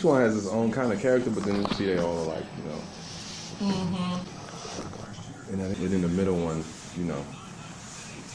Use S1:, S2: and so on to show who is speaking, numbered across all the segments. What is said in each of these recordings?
S1: each one has its own kind of character, but then you see they all are like, you know. And then in the middle one, you know,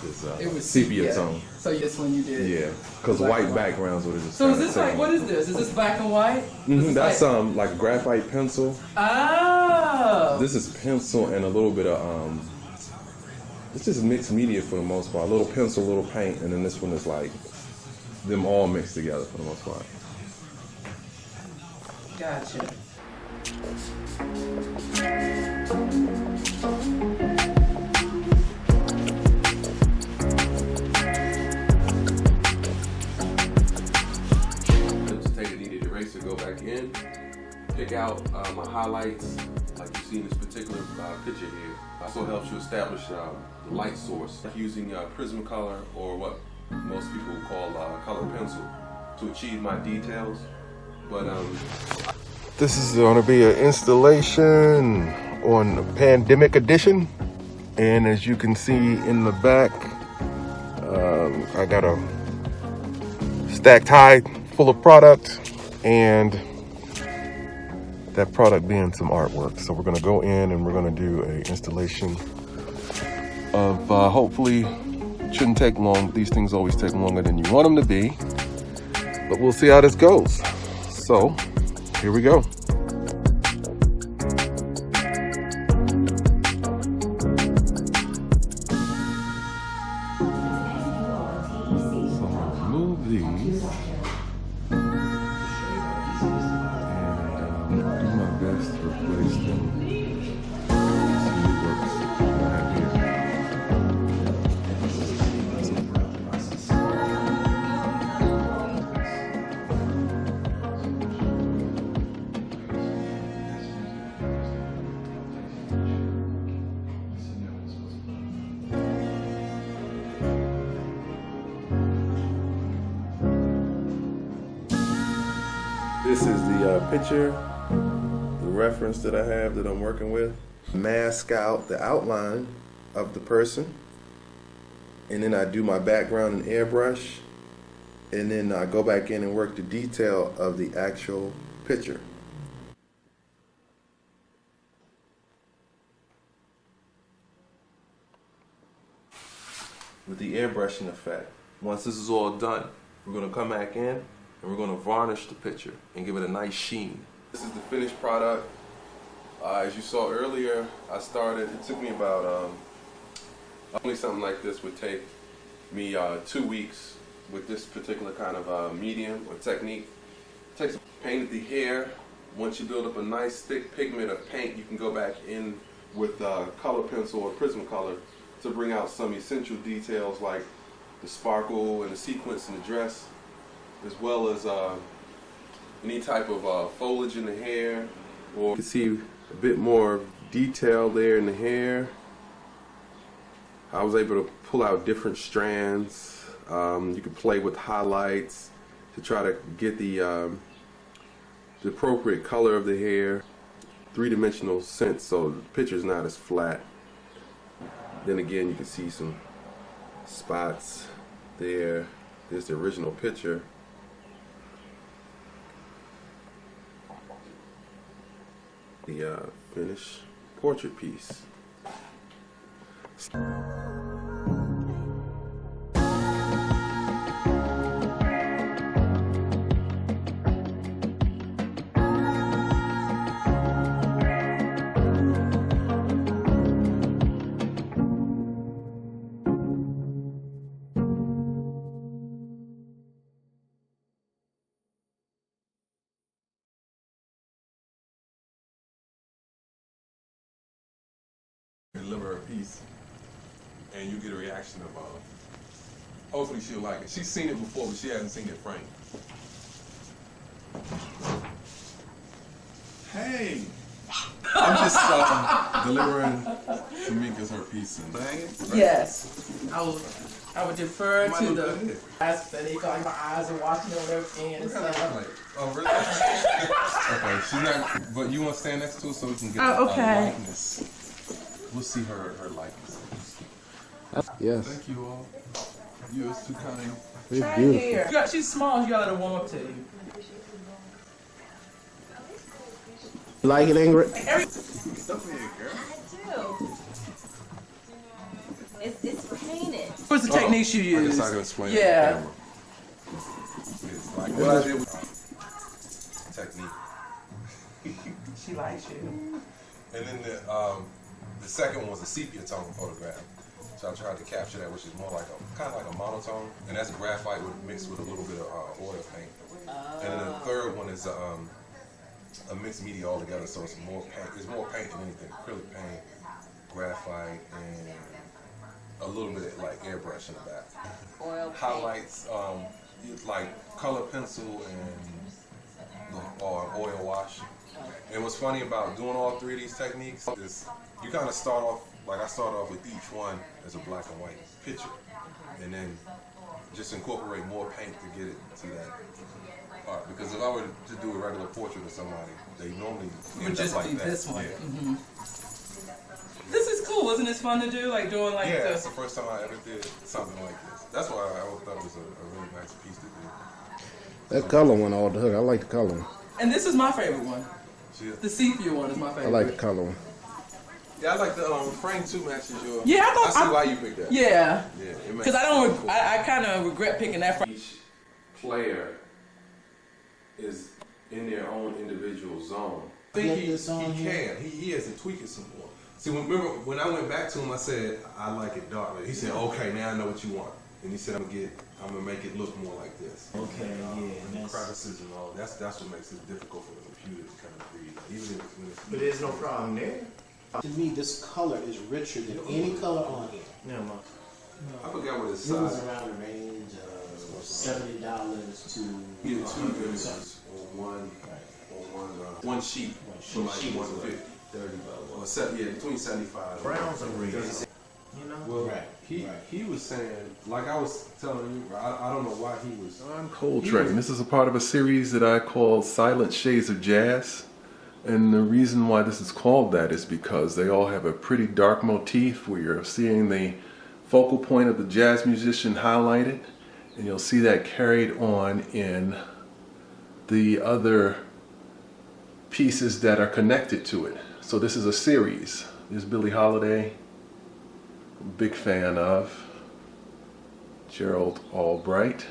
S1: is
S2: it was
S1: sepia tone.
S2: So this one you did.
S1: Yeah, because white backgrounds would have just.
S2: So is this like, what is this? Is this black and white?
S1: That's like graphite pencil.
S2: Oh.
S1: This is pencil and a little bit of it's just mixed media for the most part. A little pencil, a little paint, and then this one is like them all mixed together for the most part.
S2: Gotcha.
S1: Just take a kneaded eraser, go back in, pick out my highlights, like you see in this particular picture here. Also helps you establish the light source using Prismacolor, or what most people call color pencil, to achieve my details. But this is going to be an installation on the Pandemic Edition, and as you can see in the back, I got a stacked high full of product, and that product being some artwork. So we're going to go in and we're going to do an installation of hopefully, it shouldn't take long. These things always take longer than you want them to be, but we'll see how this goes. So here we go. So I'll remove these and do my best to replace them. See what works. What I have here. This is the picture, the reference that I have that I'm working with. Mask out the outline of the person, and then I do my background in airbrush, and then I go back in and work the detail of the actual picture. With the airbrushing effect. Once this is all done, we're going to come back in and we're going to varnish the picture and give it a nice sheen. This is the finished product. As you saw earlier, it took me about, only something like this would take me 2 weeks with this particular kind of medium or technique. Painted the hair. Once you build up a nice thick pigment of paint, you can go back in with color pencil or Prismacolor to bring out some essential details like the sparkle and the sequence in the dress, as well as any type of foliage in the hair, or you can see a bit more detail there in the hair. I was able to pull out different strands. You can play with highlights to try to get the appropriate color of the hair, three-dimensional sense, so the picture's not as flat. Then again, you can see some spots there. There's the original picture. The finished portrait piece. Deliver her piece, and you get a reaction of hopefully she'll like it. She's seen it before, but she hasn't seen it framed. Hey, I'm just delivering Tamika's her piece. And, right?
S2: Yes, I would defer to the eyes that they thought my eyes are watching on everything and stuff.
S1: Like, oh really? Okay, she's not. But you want to stand next to her so we can get the likeness. We'll see her likeness. Yes. Thank you all. You was too kind.
S2: It's beautiful. She's small. You gotta let her warm up to you.
S3: Like it, Ingrid?
S2: Every,
S4: I do. It's painted.
S2: what's the techniques you use?
S1: I guess I can explain
S2: Yeah.
S1: it on camera. It's like what I did with technique.
S2: She likes you.
S1: And then the second one was a sepia tone photograph. So I tried to capture that, which is more like kind of like a monotone, and that's graphite mixed with a little bit of oil paint. And then the third one is a mixed media altogether, so it's more paint. It's more paint than anything. Acrylic paint, graphite, and a little bit of like airbrush in the back.
S4: Oil paint.
S1: Highlights, like color pencil and oil wash. And what's funny about doing all three of these techniques is you kind of start off, like I start off with each one as a black and white picture, and then just incorporate more paint to get it to that part. Because if I were to do a regular portrait of somebody, they normally
S2: Would
S1: end
S2: just
S1: up like
S2: be
S1: that.
S2: this one.
S1: Yeah.
S2: This is cool. Wasn't it fun to do? Like doing like
S1: Yeah,
S2: this.
S1: that's the first time I ever did something like this. That's why I always thought it was a really nice piece to do.
S3: That color one all the hook. I like the color one.
S2: And this is my favorite one.
S1: See it?
S2: The sepia one is my favorite.
S3: I like the color one.
S1: Yeah, I like the frame too matches your.
S2: Yeah, I
S1: see why you picked that.
S2: Yeah.
S1: Yeah, it makes
S2: Because I don't.
S1: cool.
S2: I kind of regret picking that.
S1: Each player is in their own individual zone. I think he has to tweak it some more. See, remember when I went back to him, I said I like it dark. He said, "Okay, now I know what you want." And he said, "I'm gonna make it look more like this."
S5: Okay, yeah.
S1: And crevices and all. That's what makes it difficult for the computer to kind of read, even if when it's.
S5: But there's no problem there.
S6: To me, this color is richer than any color on here.
S5: No, ma.
S1: I forgot what his
S6: It was
S1: size.
S6: around the range of $70 to
S1: You get two images on one sheet for like 150.
S5: 30
S1: Or between 75.
S5: Browns are real. You know?
S1: Well,
S6: Right,
S1: he was saying, like I was telling you, I don't know why he was.
S7: I'm Coltrane. This is a part of a series that I call Silent Shades of Jazz. And the reason why this is called that is because they all have a pretty dark motif where you're seeing the focal point of the jazz musician highlighted. And you'll see that carried on in the other pieces that are connected to it. So this is a series. There's Billie Holiday, big fan of. Gerald Albright.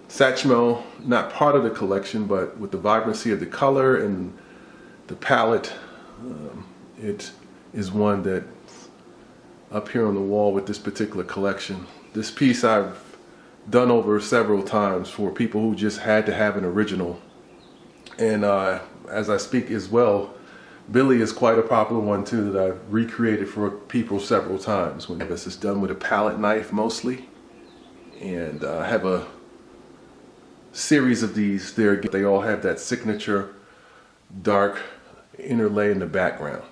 S7: Satchmo, not part of the collection, but with the vibrancy of the color and the palette, it is one that up here on the wall with this particular collection. This piece I've done over several times for people who just had to have an original. And as I speak as well, Billy is quite a popular one too that I've recreated for people several times. When this is done with a palette knife mostly, and I have a series of these. They all have that signature dark interlay in the background.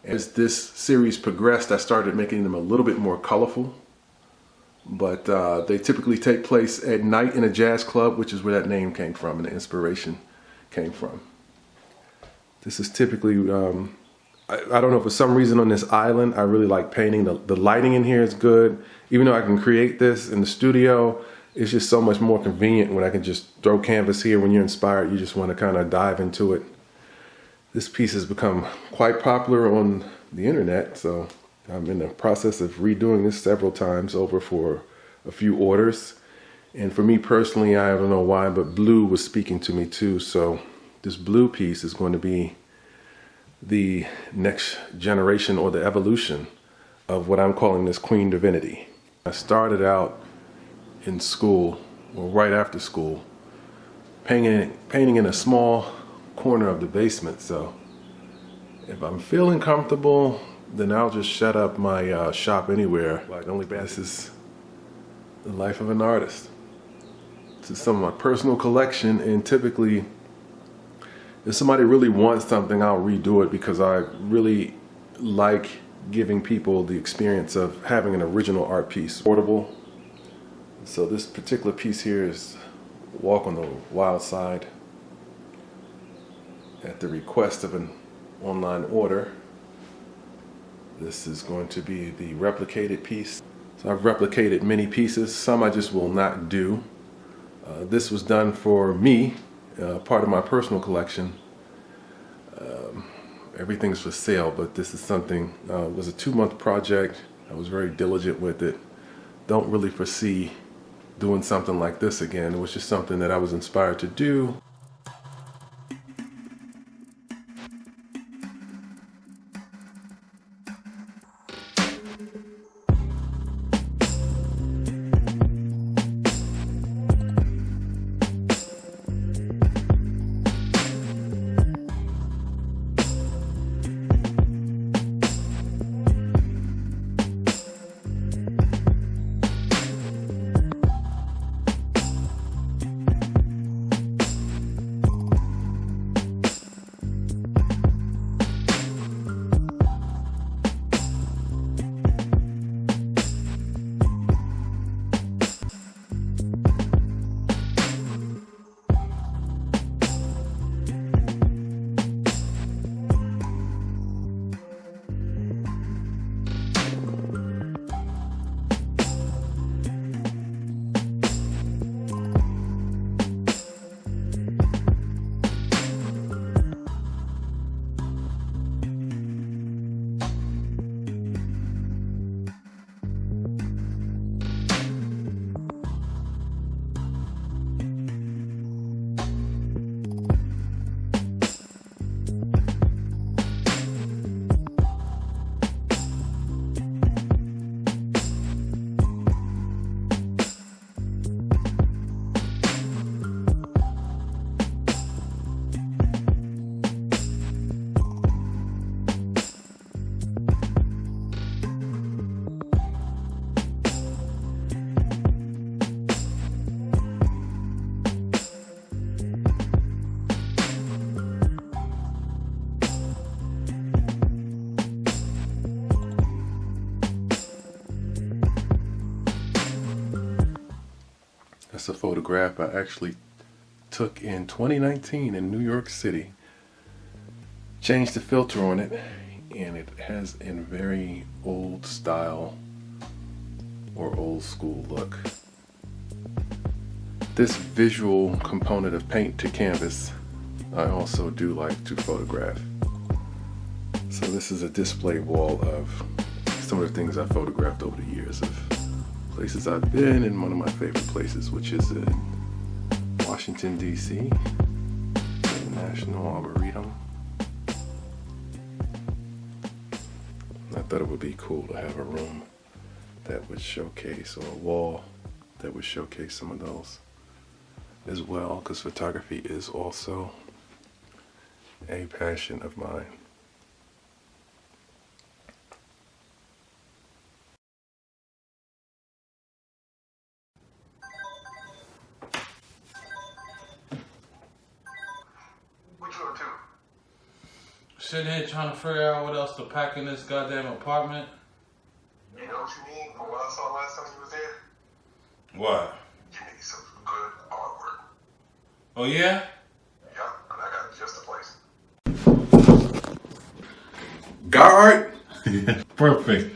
S7: As this series progressed, I started making them a little bit more colorful, but they typically take place at night in a jazz club, which is where that name came from and the inspiration came from. This is typically, I don't know, for some reason on this island, I really like painting. The lighting in here is good. Even though I can create this in the studio, it's just so much more convenient when I can just throw canvas here. When you're inspired, you just want to kind of dive into it. This piece has become quite popular on the internet, so I'm in the process of redoing this several times over for a few orders. And for me personally, I don't know why, but blue was speaking to me too. So this blue piece is going to be the next generation or the evolution of what I'm calling this Queen Divinity. I started out in school, or right after school, painting in a small corner of the basement. So if I'm feeling comfortable, then I'll just shut up my shop anywhere. Like only this is the life of an artist. This is some of my personal collection, and typically if somebody really wants something, I'll redo it because I really like giving people the experience of having an original art piece. Portable. So this particular piece here is Walk on the Wild Side at the request of an online order. This is going to be the replicated piece. So I've replicated many pieces. Some I just will not do. This was done for me, part of my personal collection. everything's for sale, but this is something, it was a 2-month project. I was very diligent with it. Don't really foresee doing something like this again. It was just something that I was inspired to do. That's a photograph I actually took in 2019 in New York City. Changed the filter on it, and it has a very old style or old school look. This visual component of paint to canvas, I also do like to photograph. So this is a display wall of some of the things I photographed over the years of places I've been, and one of my favorite places, which is in Washington, D.C., the National Arboretum. I thought it would be cool to have a room that would showcase, or a wall that would showcase some of those as well, because photography is also a passion of mine.
S8: Sitting here trying to figure out what else to pack in this goddamn apartment.
S9: You know what you need? From what I saw last time you was there?
S8: What?
S9: You need some good artwork.
S8: Oh yeah?
S9: Yep, and I got just the place.
S1: Got art?
S8: Perfect.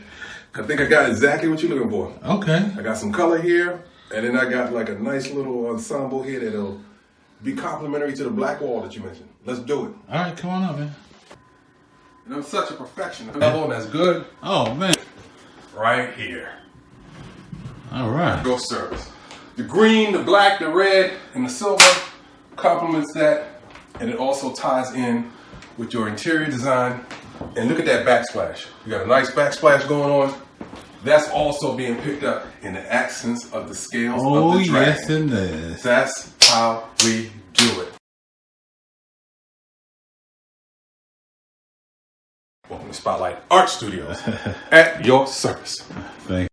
S1: I think I got exactly what you're looking for.
S8: Okay.
S1: I got some color here, and then I got like a nice little ensemble here that'll be complementary to the black wall that you mentioned. Let's do it.
S8: All right, come on up, man.
S1: And I'm such a perfectionist. Another one that's good.
S8: Oh man.
S1: Right here.
S8: All right.
S1: Your service. The green, the black, the red, and the silver complements that, and it also ties in with your interior design. And look at that backsplash. You got a nice backsplash going on. That's also being picked up in the accents of the scales of the dragon.
S8: Yes, it is.
S1: That's how we do it. Welcome to Spotlight Art Studios at your service.
S8: Thank you.